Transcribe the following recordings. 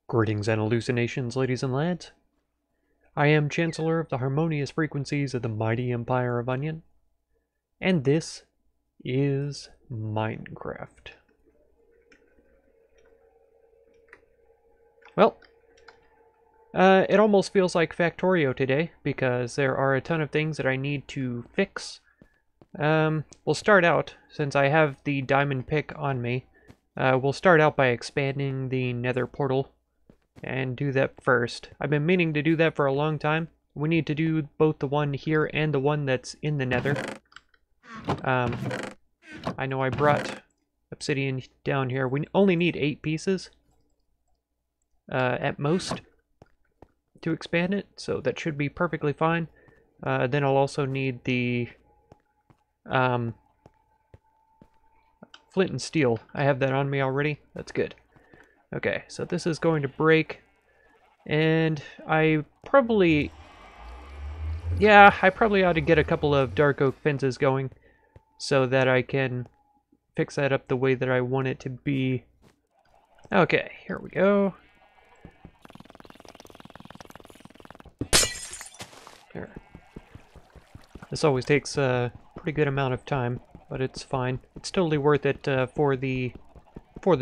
Greetings and hallucinations, ladies and lads. I am Chancellor of the harmonious frequencies of the mighty Empire of Onion, and this is Minecraft. Well, it almost feels like Factorio today, because there are a ton of things that I need to fix. We'll start out, since I have the diamond pick on me, we'll start out by expanding the nether portal and do that first. I've been meaning to do that for a long time. We need to do both the one here and the one that's in the nether. I know I brought obsidian down here. We only need 8 pieces at most to expand it, so that should be perfectly fine. Then I'll also need the flint and steel. I have that on me already. That's good. Okay, so this is going to break, and I probably ought to get a couple of dark oak fences going so that I can fix that up the way that I want it to be. Okay, here we go. There. This always takes a pretty good amount of time, but it's fine. It's totally worth it for the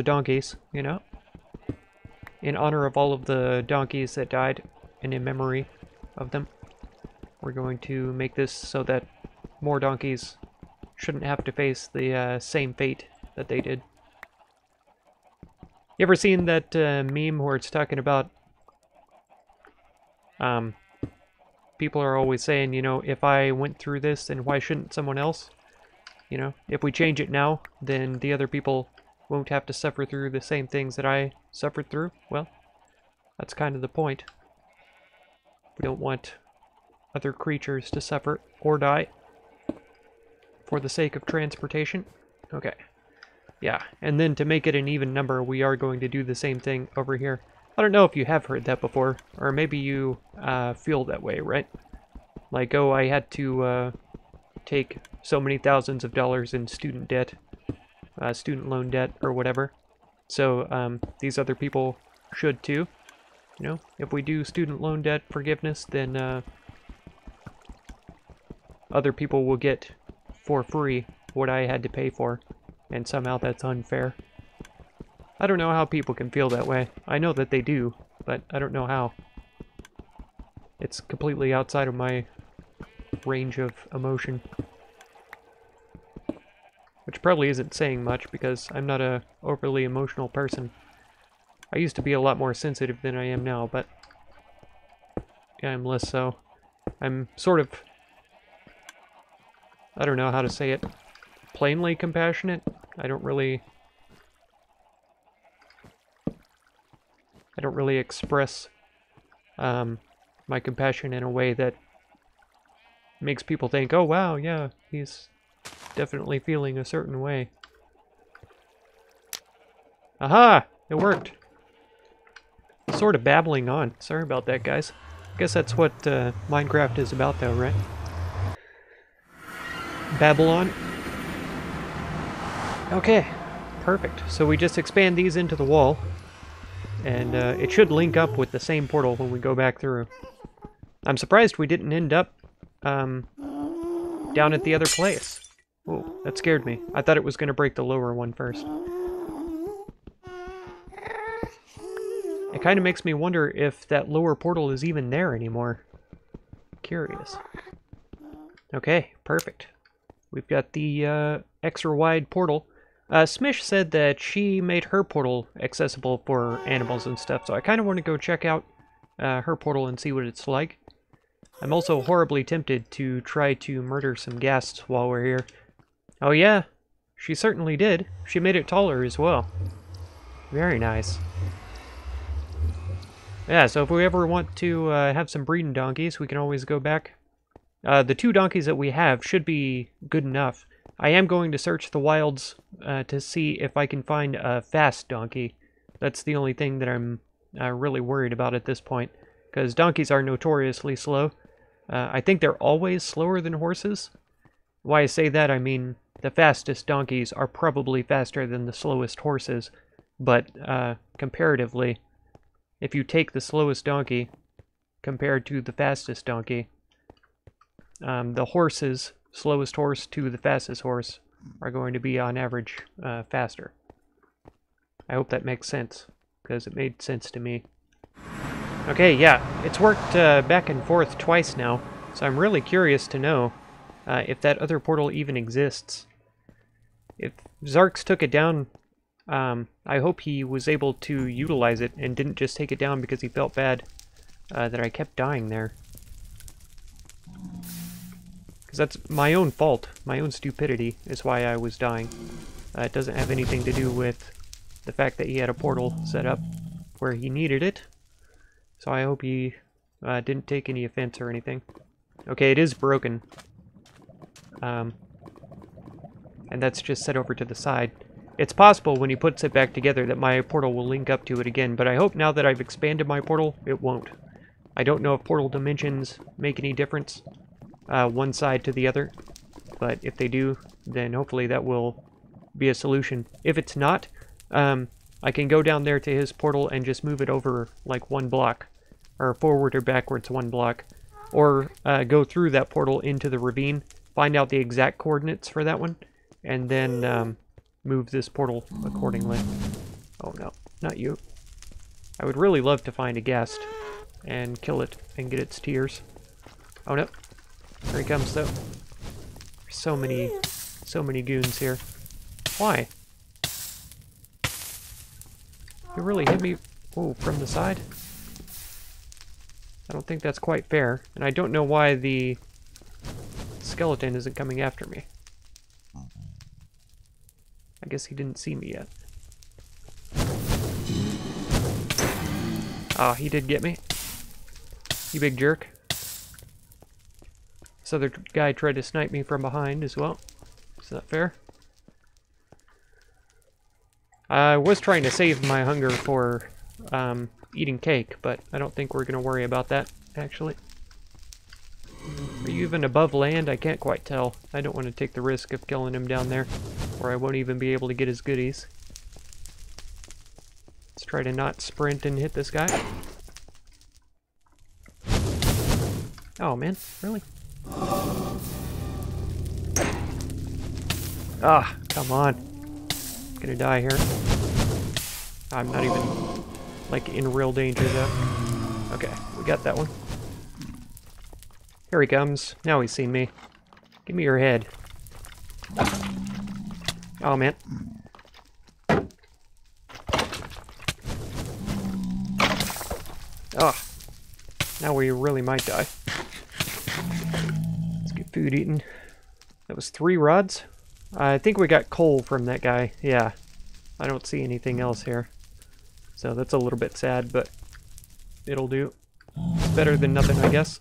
donkeys, you know? In honor of all of the donkeys that died and in memory of them. We're going to make this so that more donkeys shouldn't have to face the same fate that they did. You ever seen that meme where it's talking about people are always saying, you know, if I went through this, then why shouldn't someone else? You know, if we change it now, then the other people won't have to suffer through the same things that I suffered through. Well, that's kind of the point. We don't want other creatures to suffer or die for the sake of transportation. Okay. Yeah, and then to make it an even number, we are going to do the same thing over here. I don't know if you have heard that before, or maybe you feel that way, right? Like, oh, I had to take so many thousands of dollars in student debt, student loan debt, or whatever. So these other people should too. You know, if we do student loan debt forgiveness, then other people will get for free what I had to pay for, and somehow that's unfair. I don't know how people can feel that way. I know that they do, but I don't know how. It's completely outside of my range of emotion. Which probably isn't saying much, because I'm not a overly emotional person. I used to be a lot more sensitive than I am now, but yeah, I'm less so. I'm sort of, I don't know how to say it, plainly compassionate. I don't really express my compassion in a way that makes people think, oh wow, yeah, he's definitely feeling a certain way. Aha! It worked! Sort of babbling on. Sorry about that, guys. I guess that's what Minecraft is about, though, right? Babylon. Okay, perfect. So we just expand these into the wall, and it should link up with the same portal when we go back through. I'm surprised we didn't end up down at the other place. Oh, that scared me. I thought it was going to break the lower one first. It kind of makes me wonder if that lower portal is even there anymore. Curious. Okay, perfect. We've got the extra wide portal. Smish said that she made her portal accessible for animals and stuff, so I kind of want to go check out her portal and see what it's like. I'm also horribly tempted to try to murder some ghasts while we're here. Oh yeah, she certainly did. She made it taller as well. Very nice. Yeah, so if we ever want to have some breeding donkeys, we can always go back. The 2 donkeys that we have should be good enough. I am going to search the wilds to see if I can find a fast donkey. That's the only thing that I'm really worried about at this point, because donkeys are notoriously slow. I think they're always slower than horses. Why I say that, I mean the fastest donkeys are probably faster than the slowest horses, but comparatively, if you take the slowest donkey compared to the fastest donkey, the horses, slowest horse to the fastest horse, are going to be on average faster. I hope that makes sense, because it made sense to me. Okay, yeah, it's worked back and forth twice now, so I'm really curious to know if that other portal even exists. If Zarks took it down, I hope he was able to utilize it and didn't just take it down because he felt bad that I kept dying there. Because that's my own fault, my own stupidity is why I was dying. It doesn't have anything to do with the fact that he had a portal set up where he needed it. So I hope he didn't take any offense or anything. Okay, it is broken. And that's just set over to the side. It's possible when he puts it back together that my portal will link up to it again, but I hope now that I've expanded my portal, it won't. I don't know if portal dimensions make any difference, one side to the other, but if they do, then hopefully that will be a solution. If it's not, I can go down there to his portal and just move it over like one block, or forward or backwards one block, or go through that portal into the ravine, find out the exact coordinates for that one, and then move this portal accordingly. Oh no, not you. I would really love to find a ghast and kill it and get its tears. Oh no, here he comes though. There's so many goons here. Why? You really hit me, oh, from the side? I don't think that's quite fair, and I don't know why the skeleton isn't coming after me. I guess he didn't see me yet. Ah, he did get me. You big jerk. This other guy tried to snipe me from behind as well. Is that fair? I was trying to save my hunger for eating cake, but I don't think we're going to worry about that, actually. Are you even above land? I can't quite tell. I don't want to take the risk of killing him down there, or I won't even be able to get his goodies. Let's try to not sprint and hit this guy. Oh man, really? Ah, come on. I'm gonna die here. I'm not even, like, in real danger though. Okay, we got that one. Here he comes. Now he's seen me. Give me your head. Oh, man. Oh. Now we really might die. Let's get food eaten. That was 3 rods? I think we got coal from that guy. Yeah. I don't see anything else here. So that's a little bit sad, but it'll do. It's better than nothing, I guess.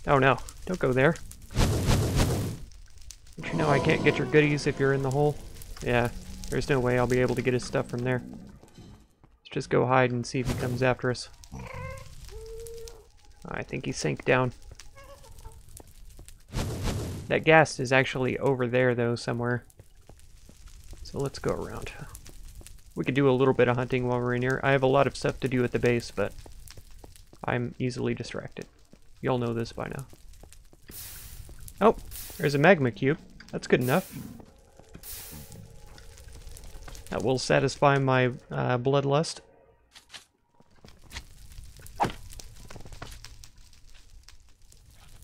Oh no, don't go there. Don't you know I can't get your goodies if you're in the hole? Yeah, there's no way I'll be able to get his stuff from there. Let's just go hide and see if he comes after us. I think he sank down. That ghast is actually over there though, somewhere. So let's go around. We could do a little bit of hunting while we're in here. I have a lot of stuff to do at the base, but I'm easily distracted. Y'all know this by now. Oh, there's a magma cube. That's good enough. That will satisfy my bloodlust.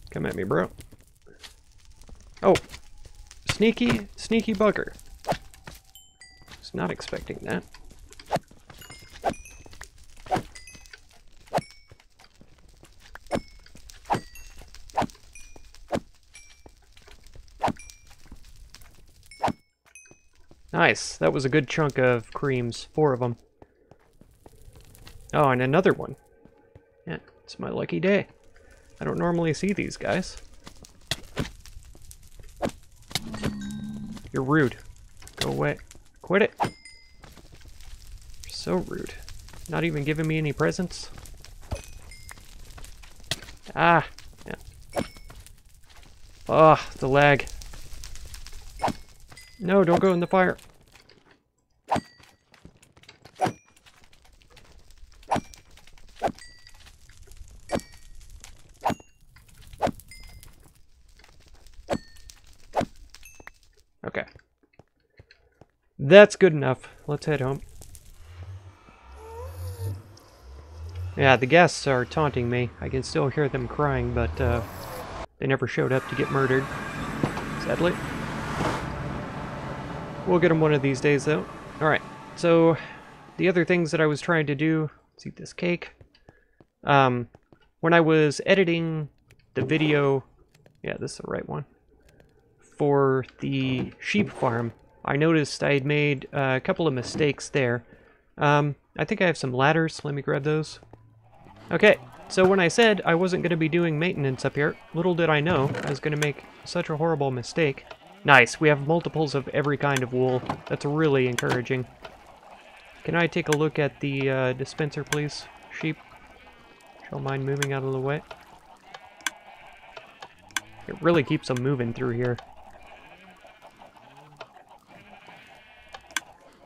Come at me, bro. Oh, sneaky, sneaky bugger. Was not expecting that. Nice, that was a good chunk of creams, 4 of them. Oh, and another one. Yeah, it's my lucky day. I don't normally see these guys. You're rude. Go away. Quit it. You're so rude. Not even giving me any presents. Ah! Yeah. Oh, the lag. No, don't go in the fire. Okay. That's good enough. Let's head home. Yeah, the guests are taunting me. I can still hear them crying, but they never showed up to get murdered, sadly. We'll get them one of these days, though. Alright, so the other things that I was trying to do... Let's eat this cake. When I was editing the video... Yeah, this is the right one. For the sheep farm, I noticed I had made a couple of mistakes there. I think I have some ladders. Let me grab those. Okay, so when I said I wasn't going to be doing maintenance up here, little did I know I was going to make such a horrible mistake. Nice, we have multiples of every kind of wool. That's really encouraging. Can I take a look at the dispenser, please? Sheep. Don't mind moving out of the way. It really keeps them moving through here.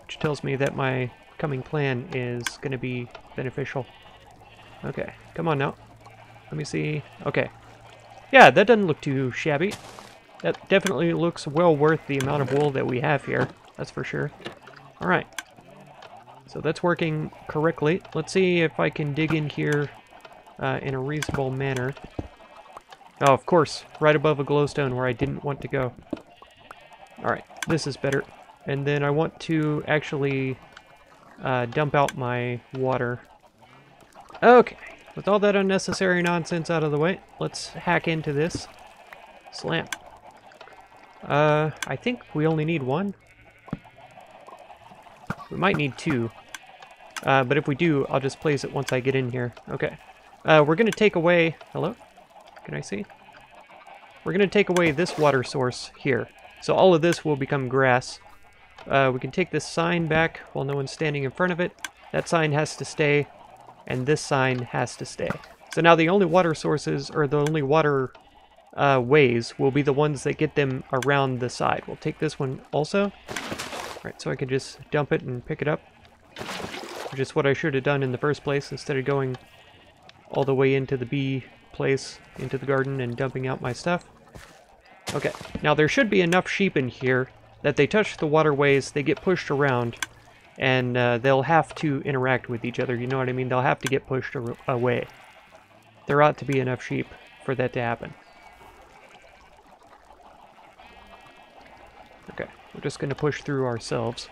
Which tells me that my coming plan is going to be beneficial. Okay, come on now. Let me see. Okay. Yeah, that doesn't look too shabby. That definitely looks well worth the amount of wool that we have here. That's for sure. Alright. So that's working correctly. Let's see if I can dig in here in a reasonable manner. Oh, of course. Right above a glowstone where I didn't want to go. Alright, this is better. And then I want to actually dump out my water. Okay, with all that unnecessary nonsense out of the way, let's hack into this. Slam. I think we only need one. We might need two. But if we do, I'll just place it once I get in here. Okay. We're going to take away... Hello? Can I see? We're going to take away this water source here. So all of this will become grass. We can take this sign back while no one's standing in front of it. That sign has to stay. And this sign has to stay. So now the only water sources, or the only water ways, will be the ones that get them around the side. We'll take this one also. Alright, so I can just dump it and pick it up. Which is what I should have done in the first place, instead of going all the way into the bee place, into the garden, and dumping out my stuff. Okay, now there should be enough sheep in here that they touch the waterways, they get pushed around, and they'll have to interact with each other, you know what I mean? They'll have to get pushed away. There ought to be enough sheep for that to happen. Okay, we're just going to push through ourselves.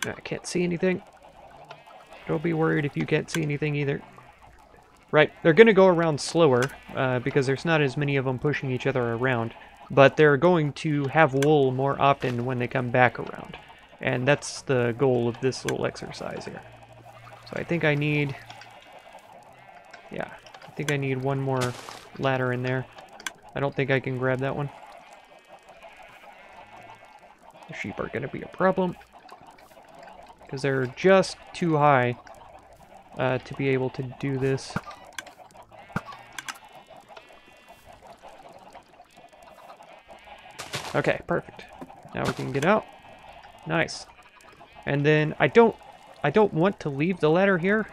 I can't see anything. Don't be worried if you can't see anything either. Right, they're going to go around slower, because there's not as many of them pushing each other around. But they're going to have wool more often when they come back around. And that's the goal of this little exercise here. So I think I need... Yeah, I think I need one more ladder in there. I don't think I can grab that one. The sheep are going to be a problem. Because they're just too high to be able to do this. Okay, perfect. Now we can get out. Nice. And then I don't want to leave the ladder here.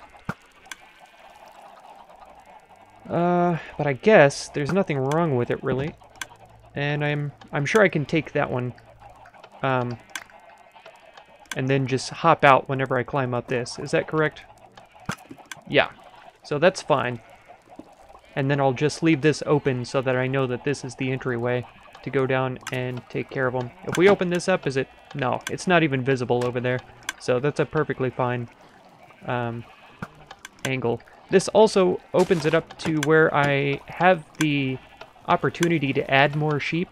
But I guess there's nothing wrong with it really. And I'm sure I can take that one. And then just hop out whenever I climb up this. Is that correct? Yeah. So that's fine. And then I'll just leave this open so that I know that this is the entryway to go down and take care of them. If we open this up, is it... No, it's not even visible over there. So that's a perfectly fine angle. This also opens it up to where I have the opportunity to add more sheep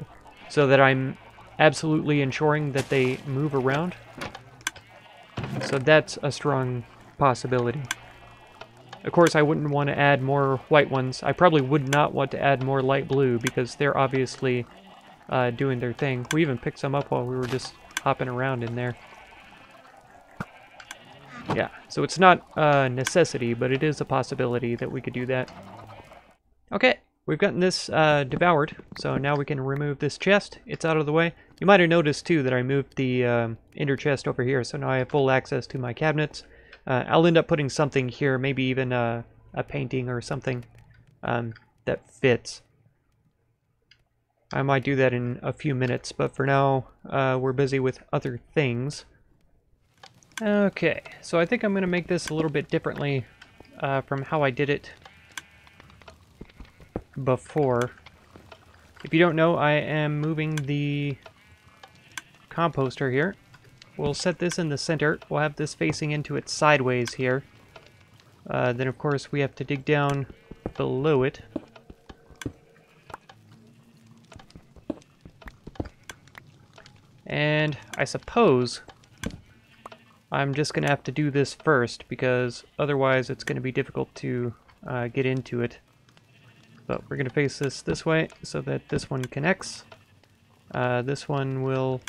so that I'm absolutely ensuring that they move around. So that's a strong possibility. Of course, I wouldn't want to add more white ones. I probably would not want to add more light blue because they're obviously doing their thing. We even picked some up while we were just hopping around in there. Yeah, so it's not a necessity, but it is a possibility that we could do that. Okay, we've gotten this devoured, so now we can remove this chest. It's out of the way. You might have noticed too that I moved the inner chest over here, so now I have full access to my cabinets. I'll end up putting something here, maybe even a painting or something that fits. I might do that in a few minutes, but for now, we're busy with other things. Okay, so I think I'm going to make this a little bit differently from how I did it before. If you don't know, I am moving the composter here. We'll set this in the center. We'll have this facing into it sideways here. Then, of course, we have to dig down below it. And I suppose I'm just going to have to do this first, because otherwise it's going to be difficult to get into it. But we're going to face this way so that this one connects. This one will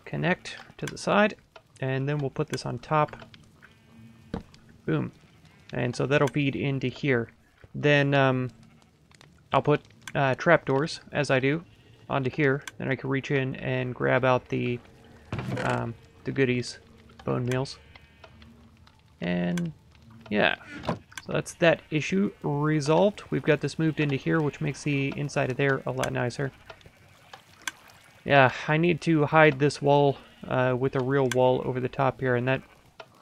connect to the side, and then we'll put this on top. Boom. And so that'll feed into here. Then I'll put trapdoors, as I do, onto here. Then I can reach in and grab out the goodies, bone meals. And yeah, so that's that issue resolved. We've got this moved into here, which makes the inside of there a lot nicer. Yeah, I need to hide this wall with a real wall over the top here, and that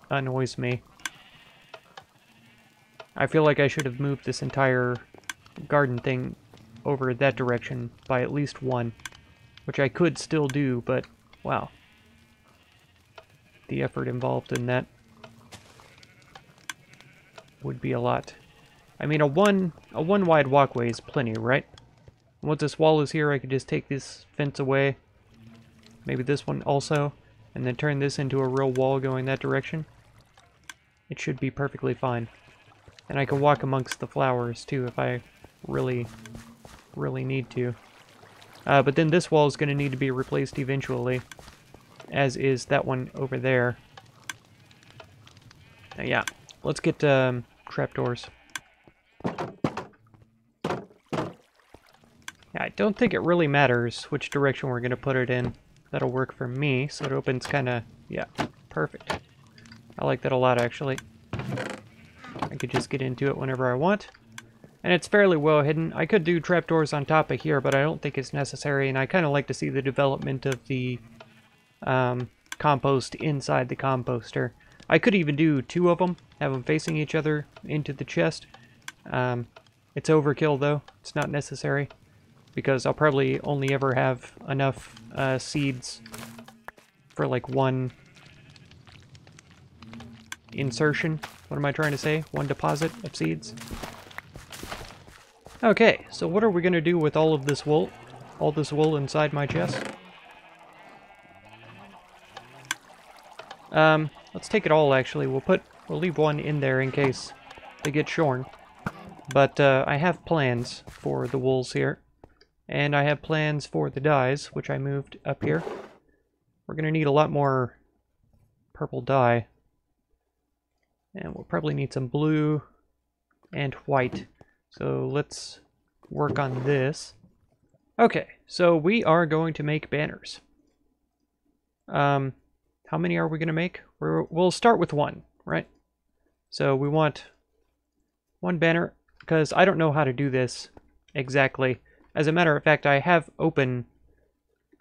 annoys me. I feel like I should have moved this entire garden thing over that direction by at least one, which I could still do, but wow. The effort involved in that would be a lot. I mean, a one wide walkway is plenty, right? Once this wall is here, I could just take this fence away, maybe this one also, and then turn this into a real wall going that direction. It should be perfectly fine. And I can walk amongst the flowers too if I really need to. But then this wall is going to need to be replaced eventually, as is that one over there. Now, yeah, let's get trapdoors. Yeah, I don't think it really matters which direction we're going to put it in. That'll work for me, so it opens kind of, yeah, perfect. I like that a lot, actually. I could just get into it whenever I want. And it's fairly well hidden. I could do trapdoors on top of here, but I don't think it's necessary, and I kind of like to see the development of the compost inside the composter. I could even do two of them, have them facing each other into the chest. It's overkill, though. It's not necessary, because I'll probably only ever have enough seeds for like one insertion. What am I trying to say? One deposit of seeds. Okay, so what are we going to do with all of this wool? All this wool inside my chest? Let's take it all, actually. We'll leave one in there in case they get shorn. But I have plans for the wools here. And I have plans for the dyes, which I moved up here. We're going to need a lot more purple dye. And we'll probably need some blue and white. So let's work on this. Okay, so we are going to make banners. How many are we going to make? We'll start with one, right? So we want one banner, because I don't know how to do this exactly. As a matter of fact, I have open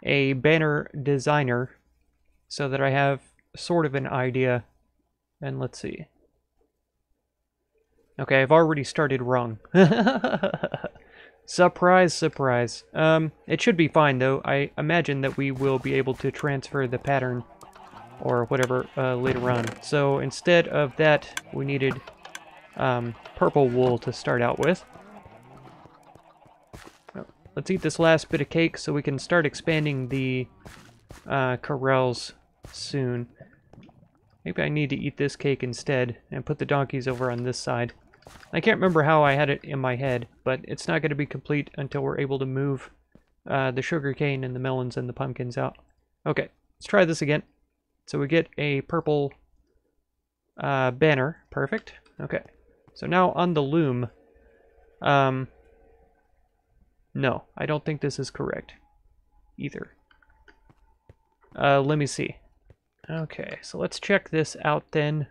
a banner designer so that I have sort of an idea. And let's see. Okay, I've already started wrong. Surprise, surprise. It should be fine, though. I imagine that we will be able to transfer the pattern or whatever later on. So instead of that, we needed purple wool to start out with. Let's eat this last bit of cake so we can start expanding the corrals soon. Maybe I need to eat this cake instead and put the donkeys over on this side. I can't remember how I had it in my head, but it's not going to be complete until we're able to move the sugarcane and the melons and the pumpkins out. Okay, let's try this again. So we get a purple banner. Perfect. Okay, so now on the loom, No, I don't think this is correct either. Let me see. Okay, so let's check this out then.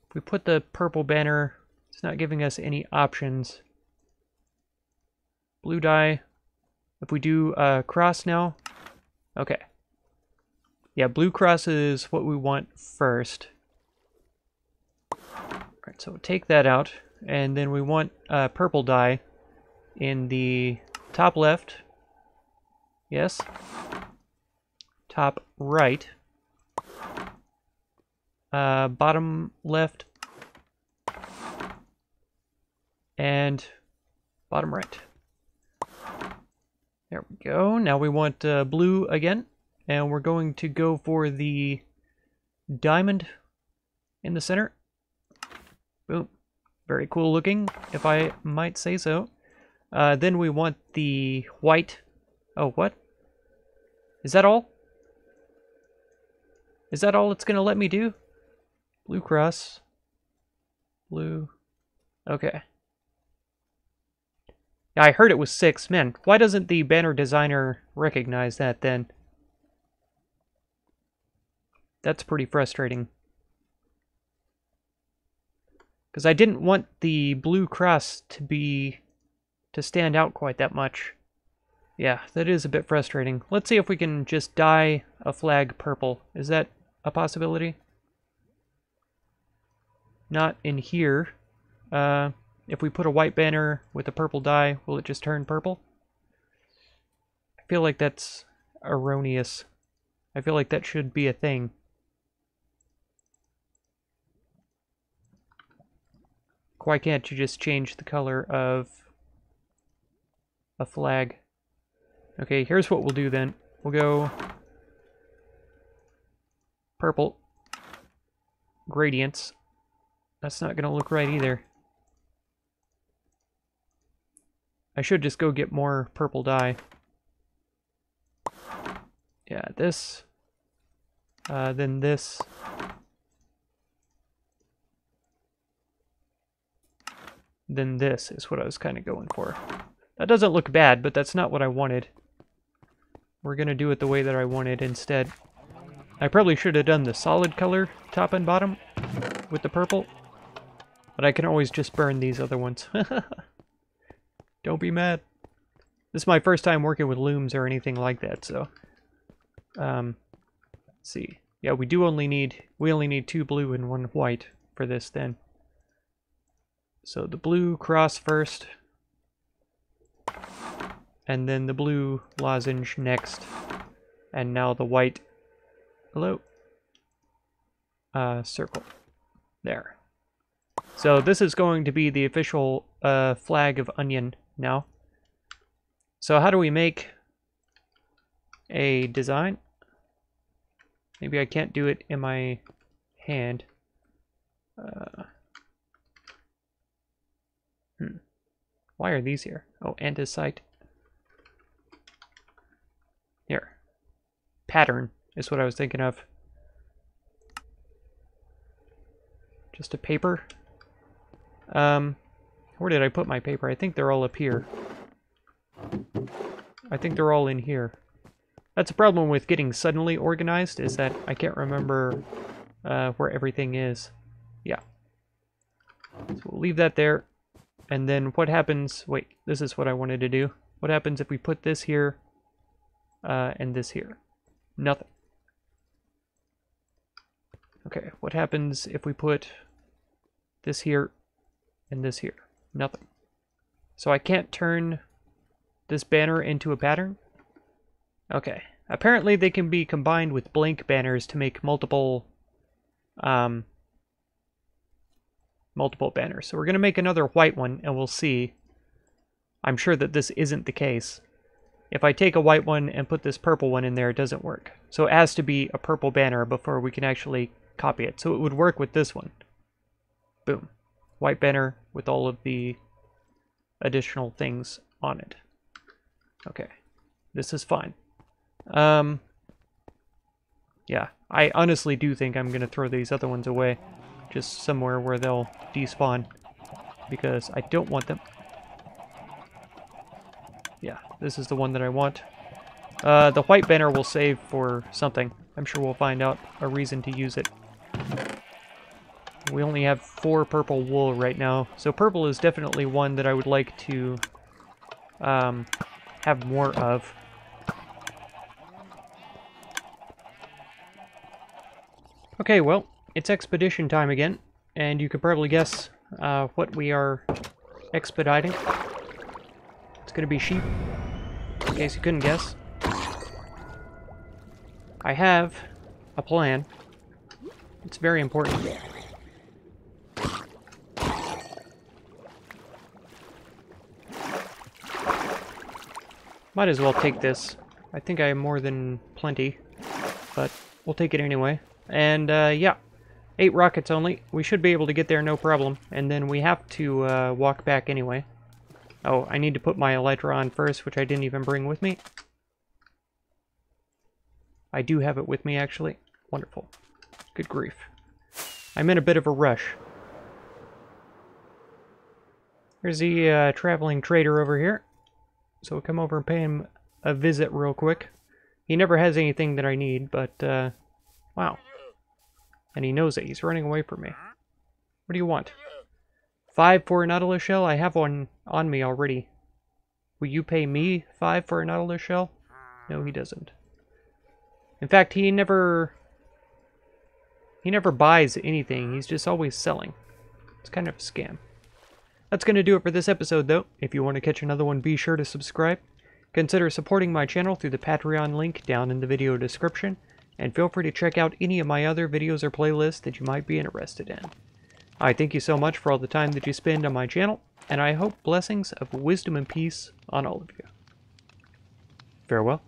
If we put the purple banner, it's not giving us any options. Blue dye. If we do cross now. Okay. Yeah, blue cross is what we want first. Alright, so take that out. And then we want purple dye in the top left. Yes. Top right. Bottom left. And bottom right. There we go. Now we want blue again. And we're going to go for the diamond in the center. Boom. Very cool looking, if I might say so. Then we want the white. Oh, what? Is that all? Is that all it's going to let me do? Blue cross. Blue. Okay. Yeah, I heard it was 6. Man, why doesn't the banner designer recognize that then? That's pretty frustrating. Because I didn't want the blue cross to stand out quite that much. Yeah, that is a bit frustrating. Let's see if we can just dye a flag purple. Is that a possibility? Not in here. If we put a white banner with a purple dye, will it just turn purple? I feel like that's erroneous. I feel like that should be a thing. Why can't you just change the color of a flag? Okay, here's what we'll do then. We'll go purple. Gradients. That's not going to look right either. I should just go get more purple dye. Yeah, this. Then this. Then this is what I was kind of going for. That doesn't look bad, but that's not what I wanted. We're going to do it the way that I wanted instead. I probably should have done the solid color top and bottom with the purple. But I can always just burn these other ones. Don't be mad. This is my first time working with looms or anything like that, so... let's see. Yeah, we only need 2 blue and 1 white for this then. So the blue cross first. And then the blue lozenge next. And now the white... Hello? Circle. There. So this is going to be the official flag of onion now. So how do we make a design? Maybe I can't do it in my hand. Why are these here? Oh, andesite. Here. Pattern is what I was thinking of. Just a paper. Where did I put my paper? I think they're all up here. I think they're all in here. That's a problem with getting suddenly organized, is that I can't remember where everything is. Yeah. So we'll leave that there. And then what happens... Wait, this is what I wanted to do. What happens if we put this here and this here? Nothing. Okay, what happens if we put this here and this here? Nothing. So I can't turn this banner into a pattern? Okay. Apparently they can be combined with blank banners to make multiple banners. So we're going to make another white one and we'll see. I'm sure that this isn't the case. If I take a white one and put this purple one in there, it doesn't work. So it has to be a purple banner before we can actually copy it. So it would work with this one. Boom. White banner with all of the additional things on it. Okay. This is fine. Yeah, I honestly do think I'm going to throw these other ones away. Just somewhere where they'll despawn. Because I don't want them. Yeah, this is the one that I want. The white banner will save for something. I'm sure we'll find out a reason to use it. We only have 4 purple wool right now, so purple is definitely one that I would like to have more of. Okay, well, it's expedition time again, and you could probably guess what we are expediting. It's going to be sheep, in case you couldn't guess. I have a plan. It's very important. Might as well take this. I think I have more than plenty, but we'll take it anyway. And, yeah, 8 rockets only. We should be able to get there no problem, and then we have to walk back anyway. Oh, I need to put my elytra on first, which I didn't even bring with me. I do have it with me, actually. Wonderful. Good grief. I'm in a bit of a rush. There's the traveling trader over here. So we'll come over and pay him a visit real quick. He never has anything that I need, but, wow. And he knows it. He's running away from me. What do you want? 5 for a nautilus shell? I have one on me already. Will you pay me 5 for a nautilus shell? No, he doesn't. In fact, he never buys anything. He's just always selling. It's kind of a scam. That's going to do it for this episode, though. If you want to catch another one, be sure to subscribe. Consider supporting my channel through the Patreon link down in the video description. And feel free to check out any of my other videos or playlists that you might be interested in. I thank you so much for all the time that you spend on my channel, and I hope blessings of wisdom and peace on all of you. Farewell.